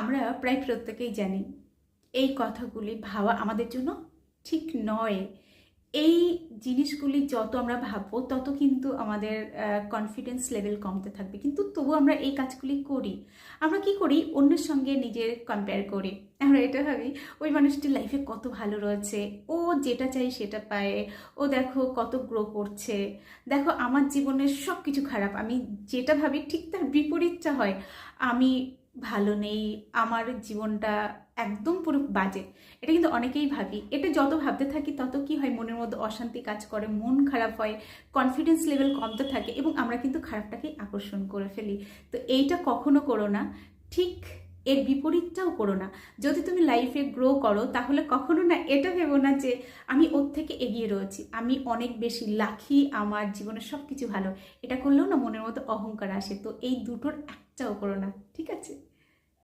আমরা প্রায় প্রত্যেকেই জানি এই কথাগুলি ভাবা আমাদের জন্য ঠিক নয়। এই জিনিসগুলি যত আমরা ভাববো তত কিন্তু আমাদের কনফিডেন্স লেভেল কমতে থাকবে, কিন্তু তবু আমরা এই কাজগুলি করি। আমরা কি করি? অন্যের সঙ্গে নিজের কম্পেয়ার করি। আমরা এটা ভাবি ওই মানুষটির লাইফে কত ভালো রয়েছে, ও যেটা চাই সেটা পায়, ও দেখো কত গ্রো করছে, দেখো আমার জীবনের সব কিছু খারাপ, আমি যেটা ভাবি ঠিক তার বিপরীতটা হয়। আমি ভালো নেই, আমার জীবনটা একদম পুরো বাজে। এটা কিন্তু অনেকেই ভাবি। এটা যত ভাবতে থাকি তত কি হয়, মনের মধ্যে অশান্তি কাজ করে, মন খারাপ হয়, কনফিডেন্স লেভেল কমতে থাকে এবং আমরা কিন্তু খারাপটাকেই আকর্ষণ করে ফেলি। তো এইটা কখনো করো না, ঠিক এর বিপরীতটাও করো না। যদি তুমি লাইফে গ্রো করো তাহলে কখনো না এটা ভেবো না যে আমি ওর থেকে এগিয়ে রয়েছি, আমি অনেক বেশি লাকি, আমার জীবনে সব কিছু ভালো। এটা করলেও না মনের মধ্যে অহংকার আসে। তো এই দুটোর একটাও করো না, ঠিক আছে?